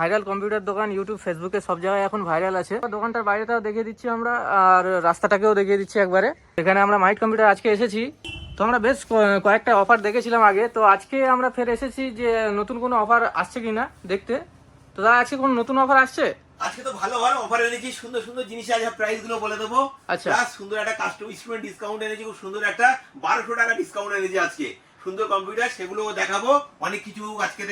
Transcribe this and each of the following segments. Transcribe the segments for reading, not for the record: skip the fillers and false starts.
Viral computer দোকান YouTube ফেসবুকে সব জায়গায় এখন ভাইরাল আছে। দোকানটার বাইরেটাও দেখিয়ে দিচ্ছি আমরা, আর রাস্তাটাকেও দেখিয়ে দিচ্ছি একবারে। এখানে আমরা মাইট কম্পিউটার আজকে এসেছি, তো আমরা বেশ কয়েকটা অফার দেখেছিলাম আগে, তো আজকে আমরা ফের এসেছি যে নতুন কোনো অফার আসছে কিনা দেখতে। তো দাদা আজকে কোনো নতুন অফার আসছে? আজকে তো ভালো ভালো অফার এনেছি, সুন্দর সুন্দর জিনিস আছে, প্রাইস গুলো বলে দেবো। আচ্ছা, সুন্দর একটা কাস্টমার স্টুডেন্ট ডিসকাউন্ট এনেছি, খুব সুন্দর একটা 1200 টাকা ডিসকাউন্ট এনেছি আজকে। সুন্দর কম্পিউটার, সেগুলো দেখাবো, অনেক কিছু আজকে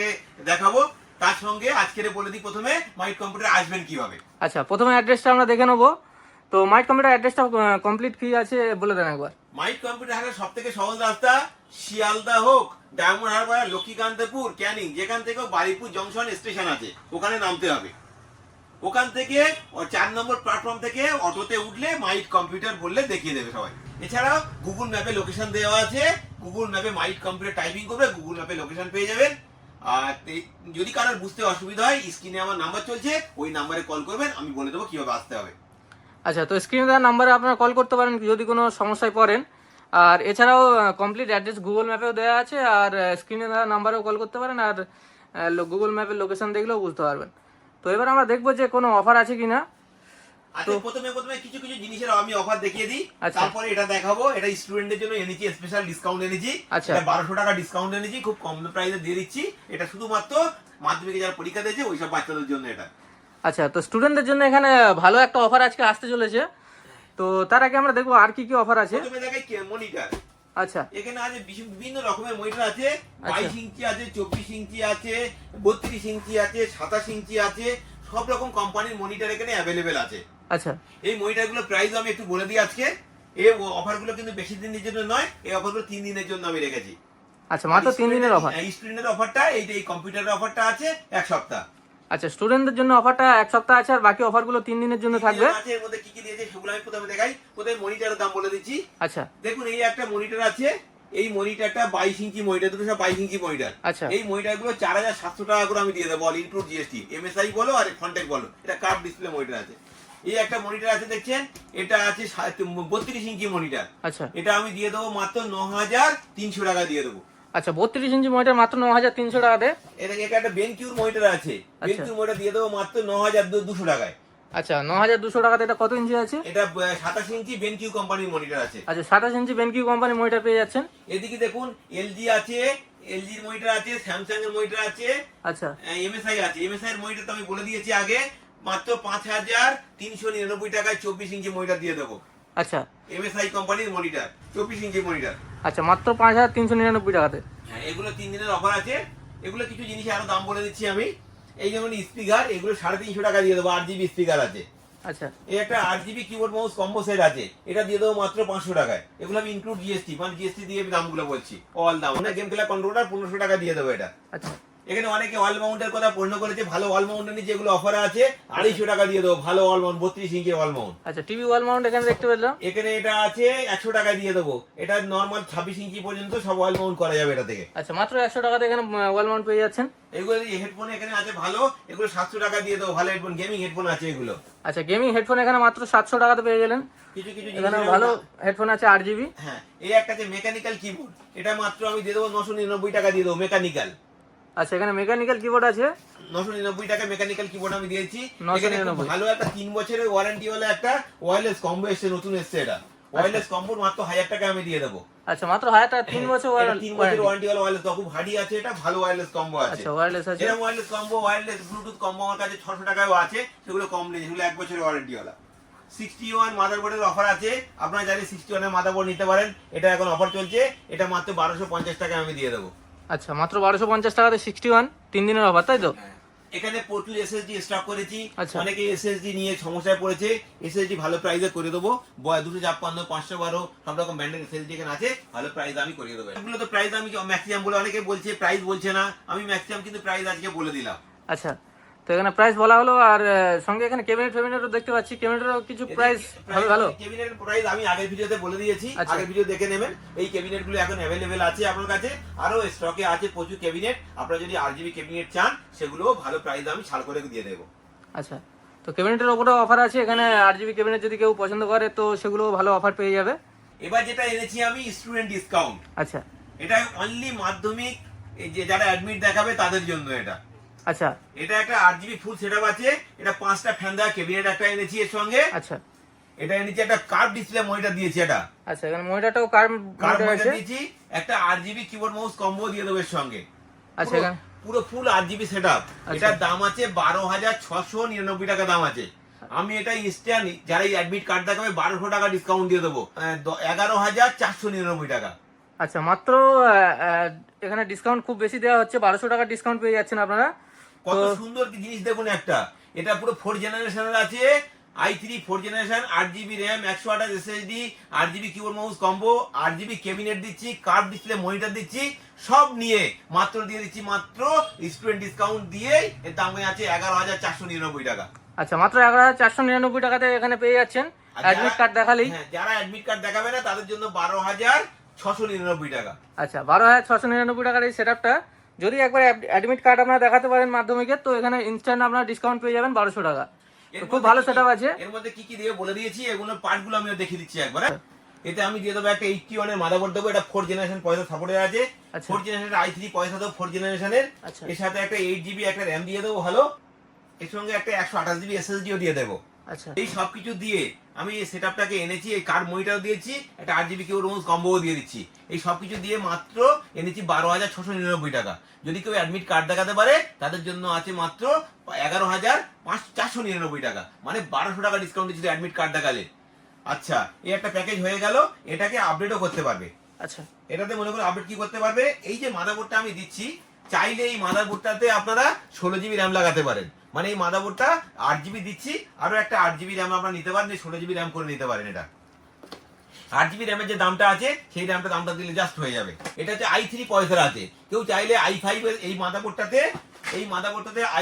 দেখাবো। তার সঙ্গে আজকে বলে দিই প্রথমে মাইট কম্পিউটার আসবেন কিভাবে। আচ্ছা, প্রথমে অ্যাড্রেসটা আমরা দেখে নেবো। তো মাইট কম্পিউটার অ্যাড্রেসটা কমপ্লিট কি আছে বলে দেন একবার। মাইট কম্পিউটার হাটের সব থেকে সহজ রাস্তা, শিয়ালদা হোক, ডায়মন্ড হারবার, লক্ষ্মীকান্তপুর, ক্যানিং, যেখান থেকে বারিপুর জংশন স্টেশন আছে ওখানে নামতে হবে। ওখান থেকে 4 নম্বর প্ল্যাটফর্ম থেকে অটোতে উঠলে মাইট কম্পিউটার বললে দেখিয়ে দেবে সবাই। এছাড়াও গুগল ম্যাপে লোকেশন দেওয়া আছে, গুগল ম্যাপে মাইট কম্পিউটার টাইপিং করবে, গুগল ম্যাপে লোকেশন পেয়ে যাবেন। আর যদি কারোর বুঝতে অসুবিধা হয়, স্ক্রিনে আমার নাম্বার চলছে, ওই নাম্বারে কল করবেন, আমি বলে দেবো কিভাবে আসতে হবে। আচ্ছা, তো স্ক্রিনে দেওয়া নাম্বারে আপনারা কল করতে পারেন যদি কোনো সমস্যায় পড়েন। আর এছাড়াও কমপ্লিট অ্যাড্রেস গুগল ম্যাপেও দেওয়া আছে, আর স্ক্রিনে দেওয়া নাম্বারেও কল করতে পারেন, আর গুগল ম্যাপের লোকেশন দেখলেও বুঝতে পারবেন। তো এবার আমরা দেখবো যে কোনো অফার আছে কিনা। আচ্ছা, প্রথমে কিছু কিছু জিনিসের আমি অফার দেখিয়ে দিই, আচ্ছা, তারপরে এটা দেখাবো। এটা স্টুডেন্টদের জন্য এনেছি, স্পেশাল ডিসকাউন্ট এনেছি। আচ্ছা, এটা 1200 টাকা ডিসকাউন্ট এনেছি, খুব কম প্রাইসে দিয়ে দিচ্ছি। এটা শুধুমাত্র মাধ্যমিকে যারা পরীক্ষা দিয়েছে ওইসব বাচ্চাদের জন্য এটা। আচ্ছা, তো স্টুডেন্টদের জন্য এখানে ভালো একটা অফার আজকে আসতে চলেছে। তো তার আগে আমরা দেখবো আর কি কি অফার আছে। প্রথমে দেখাই মনিটর। আচ্ছা, এখানে আছে বিভিন্ন রকমের মনিটর আছে, 22 ইঞ্চি আছে, 24 ইঞ্চি আছে, 32 ইঞ্চি আছে, 27 ইঞ্চি আছে, সব রকম কোম্পানির মনিটর এখানে অ্যাভেলেবেল আছে। আচ্ছা, এই মনিটরগুলো প্রাইস আমি একটু বলে দিই আজকে। এই অফারগুলো কিন্তু বেশি দিনের জন্য নয়, এই অফারগুলো 3 দিনের জন্য আমি রেখেছি। আচ্ছা, মাত্র 3 দিনের অফার। স্টুডেন্টের অফারটা এই কম্পিউটারের অফারটা আছে 1 সপ্তাহ। আচ্ছা, স্টুডেন্টদের জন্য অফারটা 1 সপ্তাহ আছে, আর বাকি অফারগুলো 3 দিনের জন্য থাকবে। আছে এর মধ্যে কি কি দিয়েছে সেগুলো আমি প্রথমে দেখাই। প্রথমে মনিটরের দাম বলে দিচ্ছি। আচ্ছা, দেখুন এই একটা মনিটর আছে, এই মনিটরটা 22 ইঞ্চি মনিটর, দুটো সব 22 ইঞ্চি মনিটর। আচ্ছা, এই মনিটরগুলো 4700 টাকা করে আমি দিয়ে দেবো, অল ইনক্লুড জিএসটি, এমএসআই বলো আর ফন্টেক বলো। এটা কার্ভ ডিসপ্লে মনিটর আছে। এই একটা মনিটর আছে দেখছেন, এটা আছে 32 ইঞ্চি মনিটর। আচ্ছা, এটা আমি দিয়ে দেবো মাত্র 9300 টাকা দিয়ে দেবো। আচ্ছা, 32 ইঞ্চি মনিটর মাত্র 9300 টাকাতে। এটা একটা বেনকিউর মনিটর আছে, বেনকিউর মনিটর দিয়ে দেবো মাত্র 9200 টাকায়। আচ্ছা, 9200 টাকাতে। এটা কত ইঞ্চি আছে? এটা 27 ইঞ্চি বেনকিউ কোম্পানির মনিটর আছে। আচ্ছা, 27 ইঞ্চি বেনকিউ কোম্পানির মনিটর পেয়ে যাচ্ছেন। এদিকে দেখুন এলজি আছে, এলজির মনিটর আছে, স্যামসাং এর মনিটর আছে, আচ্ছা, এমএসআই আছে। এমএসআই এর মনিটর তো আমি বলে দিয়েছি আগে, মাত্র 5399 টাকায় 24 ইঞ্চি মনিটর দিয়ে দেবো। আচ্ছা, এমএসআই কোম্পানির মনিটর, 24 ইঞ্চি মনিটর। আচ্ছা, মাত্র 5399 টাকাতে। হ্যাঁ, এগুলো 3 দিনের অফার আছে। এগুলো কিছু জিনিসের আরো দাম বলে দিচ্ছি আমি। এই যেমন স্পিকার, এগুলো 350 টাকা দিয়ে দেবো, 8GB স্পিকার আছে। আচ্ছা, এই একটা 8GB keyboard mouse combo set আছে, এটা দিয়ে দেবো মাত্র 500 টাকায়। এগুলো আমি ইনক্লুড জিএসটি, মানে জিএসটি দিয়ে আমি দামগুলো বলছি, অল দাম। মানে গেম খেলা কন্ট্রোলার 1500 টাকা দিয়ে দেবো এটা। আচ্ছা, এখানে অনেকে ওয়াল মাউন্টের কথা প্রশ্ন করেছে, ভালো ওয়াল মাউন্টের নিচে যেগুলো অফার আছে 250 টাকা দিয়ে দেবো, ভালো ওয়াল মাউন্ট, 32 ইঞ্চি ওয়াল মাউন্ট। আচ্ছা, টিভি ওয়াল মাউন্ট এখানে দেখতে পেলাম। এখানে এটা আছে 100 টাকা দিয়ে দেবো। এটা নর্মাল 26 ইঞ্চি পর্যন্ত সব ওয়াল মাউন্ট করা যাবে এটা থেকে। আচ্ছা, মাত্র 100 টাকাতে এখানে ওয়াল মাউন্ট পেয়ে যাচ্ছেন। এগুলো হেডফোন এখানে আছে ভালো, এগুলো 700 টাকা দিয়ে দেবো, ভালো হেডফোন, গেমিং হেডফোন আছে এগুলো। আচ্ছা, গেমিং হেডফোন এখানে মাত্র 700 টাকাতে পেয়ে গেলেন। কিছু কিছু এখানে ভালো হেডফোন আছে 8GB। হ্যাঁ, এই একটা আছে মেকানিক্যাল কিবোর্ড, এটা মাত্র আমি দিয়ে দেবো 999 টাকা দিয়ে দেবো, মেকানিক্যাল। আচ্ছা, এখানে মেকানিক্যাল কিবোর্ড আছে 999 টাকা মেকানিক্যাল কিবোর্ড আমি দিয়েছি। 999। ভালো একটা 3 বছরের ওয়ারেন্টি ওয়ালা একটা ওয়্যারলেস কম্বো এসছে, নতুন এসছে এটা। ওয়্যারলেস কম্বো মাত্র 1000 টাকা আমি দিয়ে দেবো। আচ্ছা, মাত্র 1000 টাকা, 3 বছর 3 বছরের ওয়ারেন্টি ওয়ালা ওয়্যারলেস, খুব হার্ডি আছে এটা, ভালো ওয়্যারলেস কম্বো আছে। আচ্ছা, ওয়্যারলেস আছে। এরকম wireless combo, wireless Bluetooth combo আমার কাছে 600 টাকায়ও আছে, সেগুলো কম নেই, সেগুলো 1 বছরের ওয়ারেন্টি ওয়ালা। 61 মাদারবোর্ডের অফার আছে, আপনারা চাইলে 61 এর মাদারবোর্ড নিতে পারেন, এটা এখন অফার চলছে। এটা মাত্র 1250 টাকায় আমি দিয়ে দেবো। আচ্ছা, মাত্র 1250 টাকাতে 61, 3 দিনের অফার, তাই তো? এখানে পোর্টাল এসএসডি স্টক করেছি। আচ্ছা, অনেকে এসএসডি নিয়ে সমস্যায় পড়েছে, এসএসডি ভালো প্রাইসে করে দেবো। 256, 512 সব রকম ব্র্যান্ডের এসএসডি এখানে আছে, ভালো প্রাইস আমি করিয়ে দেবো। এগুলো তো প্রাইস আমি ম্যাক্সিমাম বলে, অনেকে বলছে প্রাইস বলছে না, আমি ম্যাক্সিমাম কিন্তু প্রাইস আজকে বলে দিলাম। আচ্ছা, তো এখানে প্রাইস বলা হলো, আর সঙ্গে এখানে ক্যাবিনেট ফ্যাবিনেটও দেখতে পাচ্ছি, ক্যাবিনেটেরও কিছু প্রাইস ভালো ভালো। ক্যাবিনেটের প্রাইস আমি আগের ভিডিওতে বলে দিয়েছি, আগের ভিডিও দেখে নেবেন। এই ক্যাবিনেট গুলো এখন অ্যাভেলেবেল আছে আপনার কাছে, আরো স্টকে আছে প্রচুর ক্যাবিনেট। আপনারা যদি আরজিবি ক্যাবিনেট চান, সেগুলো ভালো প্রাইস আমি ছাড় করে দিয়ে দেবো। আচ্ছা, তো ক্যাবিনেটের ওপরেও অফার আছে এখানে, 8GB ক্যাবিনেট যদি কেউ পছন্দ করে তো সেগুলো ভালো অফার পেয়ে যাবে। এবার যেটা এনেছি আমি স্টুডেন্ট ডিসকাউন্ট। আচ্ছা, এটা অনলি মাধ্যমিক এই যে যারা অ্যাডমিট দেখাবে তাদের জন্য এটা। আচ্ছা এটা একটা 8GB ফুল সেটআপ আছে, এটা 5টা ফ্যান দেওয়া ক্যাবিনেট একটা এনেছি এর সঙ্গে। আচ্ছা এটা এনেছি একটা কার্ভ ডিসপ্লে মনিটর দিয়েছি, এটা আচ্ছা, এখানে মনিটরটাও কার্ভ কার্ভ মনিটর মনিটর আছে। দিয়েছি, একটা 8GB কিবোর্ড মাউস কম্বো দিয়ে দেবো এর সঙ্গে। আচ্ছা পুরো- এখানে পুরো ফুল 8GB সেটআপ। আচ্ছা। এটার দাম আছে 12,699 টাকা দাম আছে। আমি এটা ইনস্ট্যান্ট যারা এই অ্যাডমিট কার্ড দেখাবে 1200 টাকা ডিসকাউন্ট দিয়ে দেবো, 11,499 টাকা। আচ্ছা, মাত্র এখানে ডিসকাউন্ট খুব বেশি দেওয়া হচ্ছে, 1200 টাকা ডিসকাউন্ট পেয়ে যাচ্ছেন আপনারা। কত তো সুন্দর কি জিনিস দেখুন একটা, এটা পুরো 4 জেনারেশনের আছে, i3 4 generation, 8GB RAM, 128 SSD, 8GB keyboard mouse combo, 8GB cabinet দিচ্ছি, কার্ভ ডিসপ্লে মনিটর দিচ্ছি, সব নিয়ে মাত্র দিয়ে দিচ্ছি মাত্র স্টুডেন্ট ডিসকাউন্ট দিয়ে এর দাম হয়ে আছে 11,499 টাকা। আচ্ছা, মাত্র 11,499 টাকাতে এখানে পেয়ে যাচ্ছেন আর অ্যাডমিট কার্ড দেখালেই। হ্যাঁ, যারা অ্যাডমিট কার্ড দেখাবে না তাদের জন্য 12,699 টাকা। আচ্ছা, 12,699 টাকার এই সেটআপটা যদি একবার অ্যাডমিট কার্ড আপনারা দেখাতে পারেন মাধ্যমিকের, তো এখানে ইনস্ট্যান্ট আপনারা ডিসকাউন্ট পেয়ে যাবেন 1200 টাকা। তো খুব ভালো সেটআপ আছে। এর মধ্যে কি কি দিয়ে বলে দিয়েছি, এগুলো পার্টগুলো আমি দেখিয়ে দিচ্ছি একবার। এতে আমি দিয়ে দেবো একটা 81 এর মাদারবোর্ড দেবো, এটা 4 জেনারেশন পয়সা সাপোর্টের আছে। আচ্ছা। 4 জেনারেশন i3 পয়সা দেবো 4 জেনারেশনের। আচ্ছা। এর সাথে একটা 8GB একটা র্যাম দিয়ে দেবো ভালো, এর সঙ্গে একটা 128GB SSD ও দিয়ে দেবো। আচ্ছা এই সবকিছু দিয়ে আমি এই সেটআপটাকে এনেছি, এই কার্ড মনিটর দিয়েছি, একটা 8GB কিবোর্ড মাউস কম্বোও দিয়ে দিচ্ছি। এই সবকিছু দিয়ে মাত্র এনেছি 12,699 টাকা। যদি কেউ অ্যাডমিট কার্ড দেখাতে পারে তাদের জন্য আছে মাত্র 11,499 টাকা, মানে 1200 টাকা ডিসকাউন্ট দিচ্ছি অ্যাডমিট কার্ড দেখালে। আচ্ছা, এই একটা প্যাকেজ হয়ে গেল, এটাকে আপডেটও করতে পারবে। আচ্ছা এটাতে মনে করো আপডেট কি করতে পারবে, এই যে মাদারবোর্ডটা আমি দিচ্ছি, চাইলে এই মাদারবোর্ডটাতে আপনারা 16GB র্যাম লাগাতে পারেন। মানে এই মাদারবোর্ডটা 8GB দিচ্ছি, আরো একটা 8GB র্যাম আপনারা নিতে পারেন, 16GB র্যাম করে নিতে পারেন। এটা 8GB র্যামের যে দামটা আছে সেই দামটা দিলে জাস্ট হয়ে যাবে। এটা হচ্ছে i3 পয়সার আছে। কেউ চাইলে i5 এর এই মাদারবোর্ডটাতে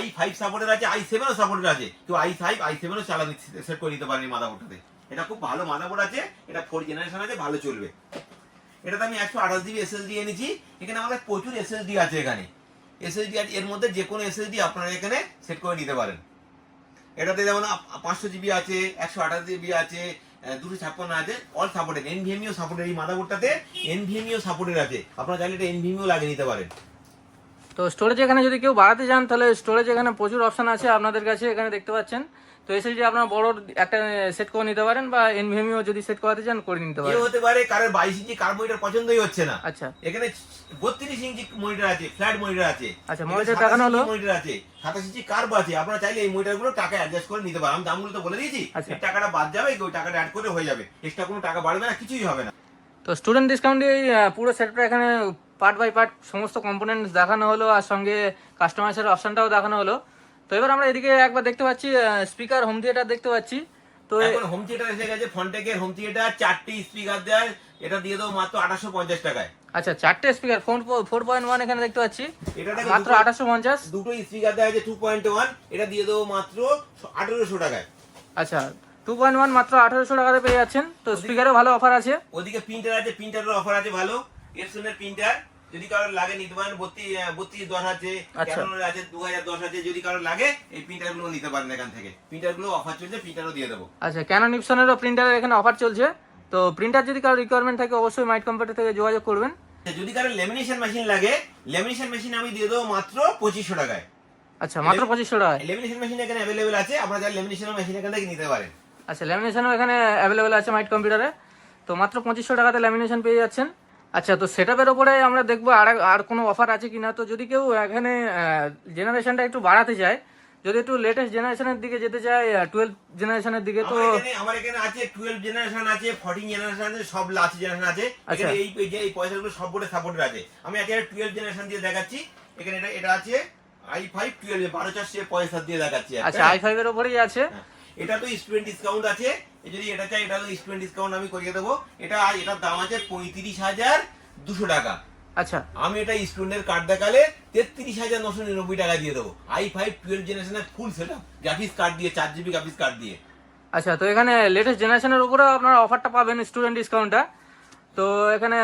i5 সাপোর্টের আছে, i7 ও সাপোর্টের আছে, কেউ i5 i7 ও চালাতে সেট করে নিতে পারেন এই মাদারবোর্ডটাতে। এটা খুব ভালো মাদারবোর্ড আছে, এটা 4 জেনারেশন আছে, ভালো চলবে। এটাতে আমি 128GB SSD এনেছি, এখানে আমাদের প্রচুর SSD আছে। এখানে SSD আছে, এর মধ্যে যে কোনো SSD আপনারা এখানে সেট করে নিতে পারেন। এটাতে যেমন 500GB আছে, 128GB আছে, 256 আছে, অল সাপোর্টেড, NVMe ও সাপোর্টেড। এই মাদারবোর্ডটাতে NVMe ও সাপোর্টেড আছে, আপনারা চাইলে এটা NVMe ও লাগিয়ে নিতে পারেন। তো স্টোরেজ এখানে যদি কেউ বাড়াতে চান তাহলে স্টোরেজ এখানে প্রচুর অপশন আছে আপনাদের কাছে, এখানে দেখতে পাচ্ছেন। তো এসএসডি আপনারা বড় একটা সেট করে নিতে পারেন, বা এনভিএমইও যদি সেট করাতে চান করে নিতে এ পারেন। হতে পারে কারোর 22 ইঞ্চি কার মনিটর পছন্দই হচ্ছে না, আচ্ছা এখানে 32 ইঞ্চি মনিটর আছে, ফ্ল্যাট মনিটর আছে। আচ্ছা, মনিটর দেখানো হলো, মনিটর আছে, 27 ইঞ্চি কার্ভ আছে। আপনারা চাইলে এই মনিটরগুলো টাকা অ্যাডজাস্ট করে নিতে পারেন। আমি দামগুলো তো বলে দিয়েছি, আচ্ছা। এর টাকাটা বাদ যাবে, ওই টাকাটা অ্যাড করে হয়ে যাবে, এক্সট্রা কোনো টাকা বাড়বে না, কিছুই হবে না। তো স্টুডেন্ট ডিসকাউন্ট দিয়ে পুরো সেটটা এখানে পার্ট বাই পার্ট সমস্ত কম্পোনেন্টস দেখানো হলো, আর সঙ্গে কাস্টমাইজের অপশনটাও দেখানো হলো। তো এবার আমরা এদিকে একবার দেখতে পাচ্ছি স্পিকার হোম থিয়েটার দেখতে পাচ্ছি। তো এখন হোম থিয়েটার এসে গেছে, ফন্টেকের হোম থিয়েটার 4টি স্পিকার দেয়, এটা দিয়ে দেবো মাত্র 1850 টাকায়। আচ্ছা, 4টে স্পিকার 4.1 এখানে দেখতে পাচ্ছি, এটা দেখো মাত্র 1850। দুটো স্পিকার দেওয়া আছে 2.1, এটা দিয়ে দেবো মাত্র 1800 টাকায়। আচ্ছা, 2.1 মাত্র 1800 টাকাতে পেয়ে যাচ্ছেন। তো স্পিকারও ভালো অফার আছে। ওদিকে প্রিন্টার আছে, প্রিন্টারের অফার আছে ভালো, এপসনের প্রিন্টার যদি কারোর লাগে নিতে পারেন। 3210 আছে, আচ্ছা। ক্যাননের আছে, 2010 আছে, যদি কারোর লাগে এই প্রিন্টার গুলো নিতে পারেন এখান থেকে। প্রিন্টার গুলো অফার চলছে, প্রিন্টারও দিয়ে দেবো। আচ্ছা, ক্যানন ইপসনেরও প্রিন্টারের এখানে অফার চলছে। তো প্রিন্টার যদি কারো রিকোয়ারমেন্ট থাকে অবশ্যই মাইট কম্পিউটার থেকে যোগাযোগ করবেন। যদি কারোর লেমিনেশন মেশিন লাগে, লেমিনেশন মেশিন আমি দিয়ে দেবো মাত্র 2500 টাকায়। আচ্ছা, মাত্র 2500 টাকায়। লেমিনেশন মেশিন এখানে অ্যাভেলেবেল আছে, আপনারা চাইলে লেমিনেশন মেশিন এখান থেকে নিতে পারেন। আচ্ছা, ল্যামিনেশনও এখানে অ্যাভেলেবেল আছে মাইট কম্পিউটারে। তো মাত্র 2500 টাকাতে ল্যামিনেশন পেয়ে যাচ্ছেন। আচ্ছা, তো সেটআপের ওপরে আমরা দেখবো আর কোনো অফার আছে কিনা। তো যদি কেউ এখানে জেনারেশনটা একটু বাড়াতে চায়, যদি একটু লেটেস্ট জেনারেশনের দিকে যেতে চায়, 12 জেনারেশনের দিকে, তো আমার এখানে আছে 12 জেনারেশন আছে, 14 জেনারেশন আছে, সব লাস্ট জেনারেশন আছে। আচ্ছা। এখানে এই পয়সাগুলো সব বোর্ডে সাপোর্টেড আছে। আমি আজকে 12 জেনারেশন দিয়ে দেখাচ্ছি। এখানে এটা আছে i5 12 12400 পয়সা দিয়ে দেখাচ্ছি। আচ্ছা, i5 এর ওপরেই আছে। এটা তো স্টুডেন্ট ডিসকাউন্ট আছে, যদি এটা চাই এটা স্টুডেন্ট ডিসকাউন্ট আমি করিয়ে দেবো। এটার দাম আছে 35,200 টাকা। আচ্ছা আমি এটা স্টুডেন্টের কার্ড দেখালে 33,999 টাকা দিয়ে দেবো। i5 12 জেনারেশনের ফুল সেটআপ, গ্রাফিক্স কার্ড দিয়ে, 4GB গ্রাফিক্স কার্ড দিয়ে। আচ্ছা, তো এখানে লেটেস্ট জেনারেশনের উপরেও আপনারা অফারটা পাবেন, স্টুডেন্ট ডিসকাউন্টটা। তো এখানে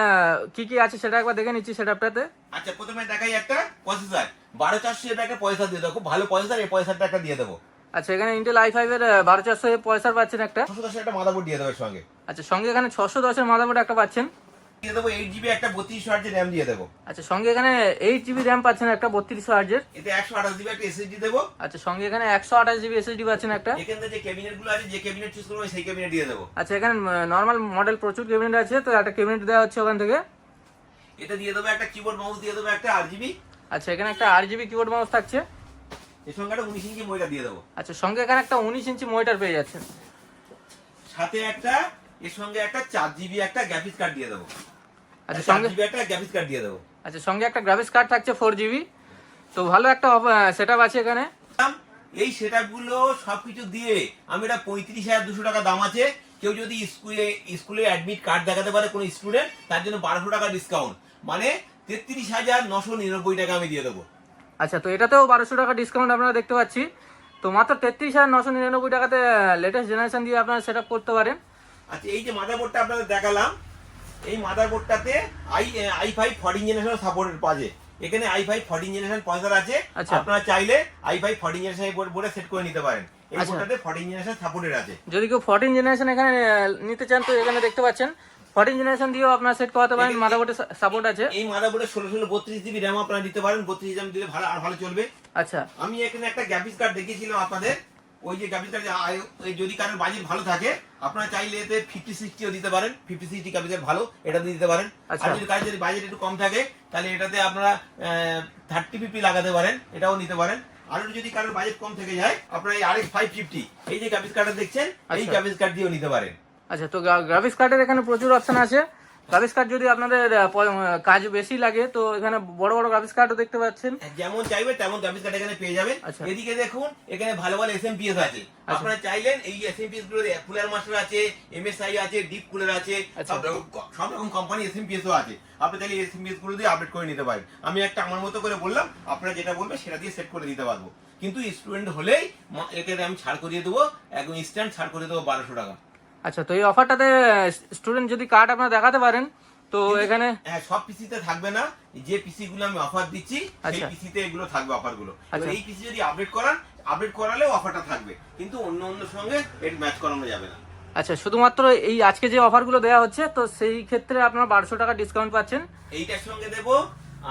কি কি আছে সেটা একবার দেখে নিচ্ছি সেটআপটাতে। আচ্ছা, প্রথমে দেখাই একটা প্রসেসর 12400 এর একটা পয়সা দিয়ে দেবো, খুব ভালো পয়সা, এই পয়সাটা একটা দিয়ে দেবো। আচ্ছা, এখানে ইন্টেল i5 এর 12400 পয়সার পাচ্ছেন একটা। 610 একটা মাদারবোর্ড দিয়ে দেবো এর সঙ্গে। আচ্ছা, সঙ্গে এখানে 610 এর মাদারবোর্ড একটা পাচ্ছেন। দিয়ে দেবো 8 GB একটা 32 হার্জের র্যাম দিয়ে দেবো। আচ্ছা, সঙ্গে এখানে 8 GB র্যাম পাচ্ছেন একটা 32 হার্জের। এতে 128 GB একটা SSD দেবো। আচ্ছা, সঙ্গে এখানে 128 GB SSD পাচ্ছেন একটা। এখানে যে ক্যাবিনেট গুলো আছে, যে ক্যাবিনেট চুজ করবো সেই ক্যাবিনেট দিয়ে দেবো। আচ্ছা, এখানে নর্মাল মডেল প্রচুর ক্যাবিনেট আছে, তো একটা ক্যাবিনেট দেওয়া হচ্ছে ওখান থেকে। এটা দিয়ে দেবো একটা কিবোর্ড মাউস দিয়ে দেবো একটা RGB। আচ্ছা, এখানে একটা RGB কিবোর্ড মাউস থাকছে। এর সঙ্গে একটা 19 ইঞ্চি মনিটর দিয়ে দেবো। আচ্ছা, সঙ্গে এখানে একটা 19 ইঞ্চি মনিটর পেয়ে যাচ্ছেন। সাথে একটা এর সঙ্গে একটা 4 GB একটা গ্রাফিক্স কার্ড দিয়ে দেবো। আচ্ছা, 4 সঙ্গে GB একটা গ্রাফিক্স কার্ড দিয়ে দেবো। আচ্ছা, সঙ্গে একটা গ্রাফিক্স কার্ড থাকছে 4 GB। তো ভালো একটা সেটআপ আছে এখানে। এই সেটআপ গুলো সবকিছু দিয়ে আমি এটা 35,200 টাকা দাম আছে। কেউ যদি স্কুলে অ্যাডমিট কার্ড দেখাতে পারে কোনো স্টুডেন্ট, তার জন্য 1200 টাকা ডিসকাউন্ট, মানে 33,999 টাকা আমি দিয়ে দেবো। আচ্ছা, তো এটাতেও 1200 টাকা ডিসকাউন্ট আপনারা দেখতে পাচ্ছি। তো মাত্র 33,999 টাকাতে লেটেস্ট জেনারেশন দিয়ে আপনারা সেটআপ করতে পারেন। আচ্ছা, এই যে মাদারবোর্ডটা আপনাদের দেখালাম, এই মাদারবোর্ডটাতে i5 14 জেনারেশন সাপোর্টেড পাচ্ছে। এখানে i5 14 জেনারেশন পয়েন্টার আছে। আচ্ছা। আপনারা চাইলে i5 14 জেনারেশন বোর্ডে সেট করে নিতে পারেন। এই আচ্ছা। বোর্ডটাতে 14 জেনারেশন সাপোর্টেড আছে। যদি কেউ 14 জেনারেশন এখানে নিতে চান, তো এখানে দেখতে পাচ্ছেন 14 জেনারেশন দিয়েও আপনারা সেট করাতে পারেন, মাদারবোর্ডে সাপোর্ট আছে। এই মাদারবোর্ডে 16 32 জিবি র্যাম আপনারা দিতে পারেন। 32 জিবি দিলে ভালো, আর ভালো চলবে। আচ্ছা, আমি এখানে একটা গ্রাফিক্স কার্ড দেখিয়েছিলাম আপনাদের। ওই যে গ্রাফিক্স কার্ড, যদি কারোর বাজেট ভালো থাকে, আপনারা চাইলে এতে 50-60ও দিতে পারেন। 50-60 গ্রাফিক্স কার্ড ভালো, এটা দিয়ে দিতে পারেন। আচ্ছা। আর যদি কারোর যদি বাজেট একটু কম থাকে, তাহলে এটাতে আপনারা 3050 লাগাতে পারেন, এটাও নিতে পারেন। আর যদি কারোর বাজেট কম থেকে যায়, আপনারা এই RX 550 এই যে গ্রাফিক্স কার্ডটা দেখছেন, এই আচ্ছা। গ্রাফিক্স কার্ড দিয়েও নিতে পারেন। আচ্ছা, তো গ্রাফিক্স কার্ডের এখানে প্রচুর অপশন আছে। গ্রাফিক্স কার্ড যদি আপনাদের কাজ বেশি লাগে, তো এখানে বড় বড় গ্রাফিক্স কার্ডও দেখতে পাচ্ছেন। যেমন চাইবে তেমন গ্রাফিক্স কার্ড এখানে পেয়ে যাবেন। আচ্ছা। এদিকে দেখুন, এখানে ভালো ভালো SMPS আছে। আপনারা চাইলেন এই SMPS গুলো, কুলার মাস্টার আছে, MSI আছে, ডিপ কুলার আছে, আচ্ছা। সব রকম কোম্পানি SMPS ও আছে। আপনি চাইলে SMPS গুলো দিয়ে আপডেট করে নিতে পারেন। আমি একটা আমার মতো করে বললাম, আপনারা যেটা বলবেন সেটা দিয়ে সেট করে দিতে পারবো। কিন্তু স্টুডেন্ট হলেই এখানে আমি ছাড় করিয়ে দেবো, একদম ইনস্ট্যান্ট ছাড় করে দেবো 1200 টাকা। আচ্ছা, তো এই অফারটাতে স্টুডেন্ট যদি কার্ড আপনারা দেখাতে পারেন, তো এখানে হ্যাঁ, সব পিসিতে থাকবে না। যে পিসি গুলো আমি অফার দিচ্ছি, সেই আচ্ছা। পিসিতে এগুলো থাকবে অফার গুলো। আচ্ছা। এই পিসি যদি আপডেট করান, আপডেট করালেও অফারটা থাকবে, কিন্তু অন্য সঙ্গে এর ম্যাচ করানো যাবে না। আচ্ছা, শুধুমাত্র এই আজকে যে অফারগুলো দেওয়া হচ্ছে, তো সেই ক্ষেত্রে আপনারা 1200 টাকা ডিসকাউন্ট পাচ্ছেন। এইটার সঙ্গে দেবো,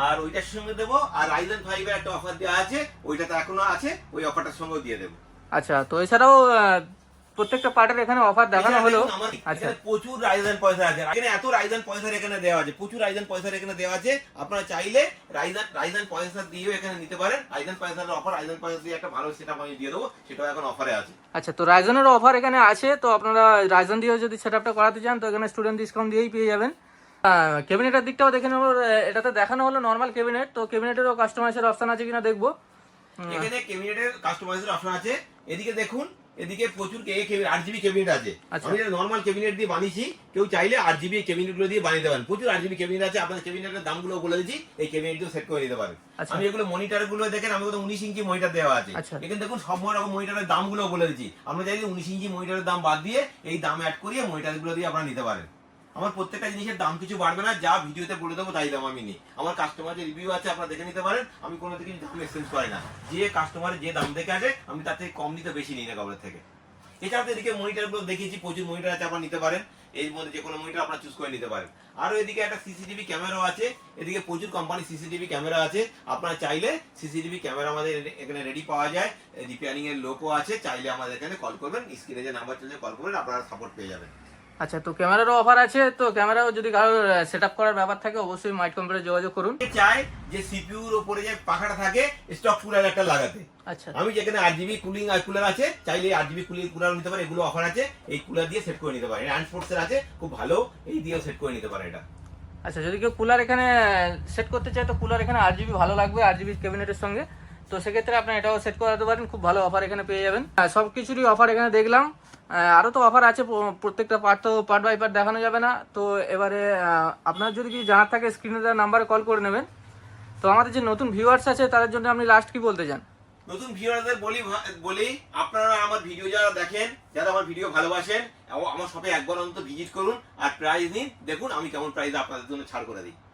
আর ওইটার সঙ্গে দেবো, আর Ryzen 5 এর একটা অফার দেওয়া আছে, ওইটাতে এখনো আছে, ওই অফারটার সঙ্গেও দিয়ে দেবো। আচ্ছা, তো এছাড়াও প্রত্যেকটা পার্টের এখানে অফার দেখানো হলো। এছাড়া দেখুন, আমার আচ্ছা, এখানে প্রচুর Ryzen পয়সা আছে। এখানে এত Ryzen পয়সা এখানে দেওয়া আছে, প্রচুর Ryzen পয়সা এখানে দেওয়া আছে। আপনারা চাইলে Ryzen পয়সা দিয়েও এখানে নিতে পারেন। Ryzen পয়সার অফার, Ryzen পয়সা দিয়ে একটা ভালো সেটআপ আমি দিয়ে দেবো, সেটাও এখন অফারে আছে। আচ্ছা, তো রাইজেনেরও অফার এখানে আছে। তো আপনারা রাইজেন দিয়েও যদি সেটআপটা করাতে চান, তো এখানে স্টুডেন্ট ডিসকাউন্ট দিয়েই পেয়ে যাবেন। ক্যাবিনেটের দিকটাও দেখে নেবো। এটাতে দেখানো হলো নর্মাল ক্যাবিনেট, তো ক্যাবিনেটেরও কাস্টমাইজের অপশন আছে কিনা দেখবো। এখানে ক্যাবিনেটের কাস্টমাইজের অপশন আছে। এদিকে দেখুন, এদিকে প্রচুর RGB ক্যাবিনেট আছে। আচ্ছা। আমি এটা নরমাল ক্যাবিনেট দিয়ে বানিয়েছি, কেউ চাইলে RGB ক্যাবিনেট গুলো দিয়ে বানিয়ে দেবেন। প্রচুর RGB ক্যাবিনেট আছে, আপনাদের ক্যাবিনেটের দামগুলো বলে দিচ্ছি, এই ক্যাবিনেট দিয়ে সেট করে নিতে পারেন। আচ্ছা। আমি এগুলো মনিটর গুলো দেখেন, আমি 19 ইঞ্চি মনিটর দেওয়া আছে। আচ্ছা। এখানে দেখুন সব রকম মনিটরের দামগুলো বলে দিচ্ছি। আমরা চাইলে 19 ইঞ্চি মনিটরের দাম বাদ দিয়ে এই দাম অ্যাড করিয়ে মনিটর গুলো দিয়ে আপনারা নিতে পারেন। আমার প্রত্যেকটা জিনিসের দাম কিছু বাড়বে না, যা ভিডিওতে বলে দেবো তাই দাম আমি নিই। আমার কাস্টমারের রিভিউ আছে, আপনারা দেখে নিতে পারেন। আমি কোনো দিকে দাম এক্সচেঞ্জ করি না। যে কাস্টমারের যে দাম দেখে আছে, আমি তার থেকে কম নিতে বেশি নিই না কাউরের থেকে। এছাড়া এদিকে মনিটর গুলো দেখিয়েছি, প্রচুর মনিটর আছে, আপনারা নিতে পারেন। এর মধ্যে যে কোনো মনিটর আপনারা চুজ করে নিতে পারেন। আরো এদিকে একটা সিসিটিভি ক্যামেরাও আছে। এদিকে প্রচুর কোম্পানি সিসিটিভি ক্যামেরা আছে। আপনারা চাইলে সিসিটিভি ক্যামেরা আমাদের এখানে রেডি পাওয়া যায়, রিপেয়ারিং এর লোকও আছে। চাইলে আমাদের এখানে কল করবেন, স্ক্রিনে যে নাম্বার চলছে কল করবেন, আপনারা সাপোর্ট পেয়ে যাবেন। আচ্ছা, তো ক্যামেরারও অফার আছে। তো ক্যামেরাও যদি কারোর সেটআপ করার ব্যাপার থাকে, অবশ্যই মাইট কম্পিউটারে যোগাযোগ করুন। চাই যে সিপিইউর উপরে যে পাখাটা থাকে, স্টক কুলার একটা লাগাতে। আচ্ছা, আমি যেখানে RGB কুলিং আর কুলার আছে, চাইলে RGB কুলিং কুলার নিতে পারে। এগুলো অফার আছে, এই কুলার দিয়ে সেট করে নিতে পারে। হ্যান্ডস্পোর্টস এর আছে, খুব ভালো, এই দিয়েও সেট করে নিতে পারে এটা। আচ্ছা, যদি কেউ কুলার এখানে সেট করতে চায়, তো কুলার এখানে RGB ভালো লাগবে, RGB ক্যাবিনেটের সঙ্গে। তো সেক্ষেত্রে আপনি এটাও সেট করাতে পারেন, খুব ভালো অফার এখানে পেয়ে যাবেন। সব কিছুরই অফার এখানে দেখলাম। আরও তো অফার আছে, প্রত্যেকটা পার্ট তো পার্ট বাই পার্ট দেখানো যাবে না। তো এবারে আপনার যদি কিছু জানার থাকে, স্ক্রিনে দেওয়া নাম্বারে কল করে নেবেন। তো আমাদের যে নতুন ভিউয়ার্স আছে, তাদের জন্য আপনি লাস্ট কি বলতে চান? নতুন ভিউয়ারদের বলি আপনারা আমার ভিডিও যারা দেখেন, যারা আমার ভিডিও ভালোবাসেন, আমার শপে একবার অন্তত ভিজিট করুন আর প্রাইস নিন। দেখুন আমি কেমন প্রাইস আপনাদের জন্য ছাড় করে দিই।